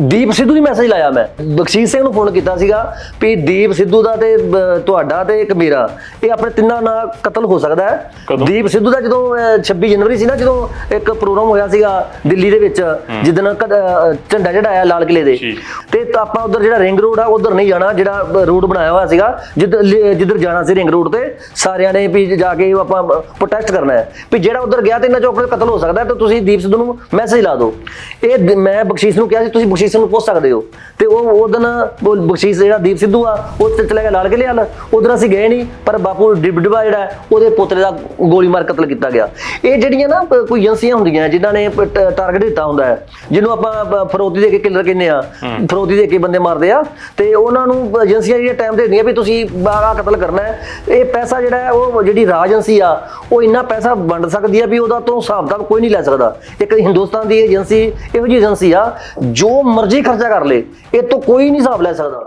ਦੀਪ ਸਿੱਧੂ ਦੀ message ਲਾਇਆ ਮੈਂ ਬਖਸ਼ੀਸ਼ ਸਿੰਘ ਨੂੰ ਫੋਨ ਕੀਤਾ ਸੀਗਾ ਵੀ ਦੀਪ ਸਿੱਧੂ ਦਾ ਤੇ ਤੁਹਾਡਾ ਤੇ ਇੱਕ ਮੇਰਾ ਇਹ ਆਪਣੇ ਤਿੰਨਾਂ ਨਾਲ ਕਤਲ ਹੋ ਸਕਦਾ ਹੈ। ਦੀਪ ਸਿੱਧੂ ਦਾ ਜਦੋਂ 26 ਜਨਵਰੀ ਸੀ ਨਾ, ਜਦੋਂ ਇੱਕ ਪ੍ਰੋਗਰਾਮ ਹੋਇਆ ਸੀਗਾ ਦਿੱਲੀ ਦੇ ਵਿੱਚ, ਜਿੱਦਣ ਝੰਡਾ ਚੜਾਇਆ ਲਾਲ ਕਿਲੇ ਦੇ, ਤੇ ਆਪਾਂ ਉਧਰ ਜਿਹੜਾ ਰਿੰਗ ਰੋਡ ਆ ਉਧਰ ਨਹੀਂ ਜਾਣਾ, ਜਿਹੜਾ ਰੋਡ ਬਣਾਇਆ ਹੋਇਆ ਸੀਗਾ ਜਿੱਧਰ ਜਾਣਾ ਸੀ ਰਿੰਗ ਰੋਡ ਤੇ ਸਾਰਿਆਂ ਨੇ ਵੀ ਜਾ ਕੇ ਆਪਾਂ ਪ੍ਰੋਟੈਸਟ ਕਰਨਾ ਹੈ ਵੀ ਜਿਹੜਾ ਉਧਰ ਗਿਆ ਤੇ ਇਹਨਾਂ ਚੋਂ ਕਤਲ ਹੋ ਸਕਦਾ, ਤੇ ਤੁਸੀਂ ਦੀਪ ਸਿੱਧੂ ਨੂੰ ਮੈਸੇਜ ਲਾ ਦਿਓ। ਇਹ ਮੈਂ ਬਖਸ਼ੀਸ਼ ਨੂੰ ਕਿਹਾ ਸੀ ਤੁਸੀਂ ਬਖਸ਼ੀਸ਼ ਨੂੰ ਪੁੱਛ ਸਕਦੇ ਹੋ, ਤੇ ਉਹ ਦਿਨ ਬਖਸ਼ੀਸ਼ ਜਿਹੜਾ ਦੀਪ ਸਿੱਧੂ ਆ ਉਹ ਚਲੇ ਗਿਆ ਲਾਲ ਕਿਲੇ ਵੱਲ, ਉਧਰ ਅਸੀਂ ਗਏ ਨਹੀਂ, ਪਰ ਬਾਪੂ ਡਿਬਡਵਾ ਜਿਹੜਾ ਉਹਦੇ ਪੋਤਰੇ ਦਾ ਗੋਲੀ ਮਾਰ ਕਤਲ ਕੀਤਾ ਗਿਆ। ਇਹ ਜਿਹੜੀਆਂ ਨਾ ਕੋਈ ਏਜੰਸੀਆਂ ਹੁੰਦੀਆਂ ਜਿਨ੍ਹਾਂ ਨੇ ਟਾਰਗੇਟ ਦਿੱਤਾ ਹੁੰਦਾ ਹੈ, ਜਿਹਨੂੰ ਆਪਾਂ ਫਰੋਤੀ ਦੇ ਕੇ ਕਿਲਰ ਕਹਿੰਦੇ ਆ, ਫਰੋਤੀ ਦੇ ਕੇ ਬੰਦੇ ਮਾਰਦੇ ਆ, ਤੇ ਉਹਨਾਂ ਨੂੰ ਏਜੰਸੀਆਂ ਜਿਹੜੀਆਂ ਟਾਈਮ ਦੇ ਦਿੰਦੀਆਂ ਵੀ ਤੁਸੀਂ ਆਹ ਕਤਲ ਕਰਨਾ ਹੈ। ਇਹ ਪੈਸਾ ਜਿਹੜਾ ਹੈ ਉਹ ਜਿਹੜੀ ਰਾਜ ਏਜੰਸੀ ਆ ਉਹ ਇੰਨਾ ਪੈਸਾ ਵੰਡ ਸਕਦੀ ਆ ਵੀ ਉਹਦਾ ਤੋਂ ਹਿਸਾਬ ਕਿਤਾਬ ਕੋਈ ਨਹੀਂ ਲੈ ਸਕਦਾ। ਇੱਕ ਹਿੰਦੁਸਤਾਨ ਦੀ ਏਜੰਸੀ ਇਹੋ ਜਿਹੀ ਏਜੰਸੀ ਆ ਜੋ ਮਰਜ਼ੀ ਖਰਚਾ ਕਰ ਲੇ, ਇਹ ਤੋਂ ਕੋਈ ਨਹੀਂ ਹਿਸਾਬ ਲੈ ਸਕਦਾ।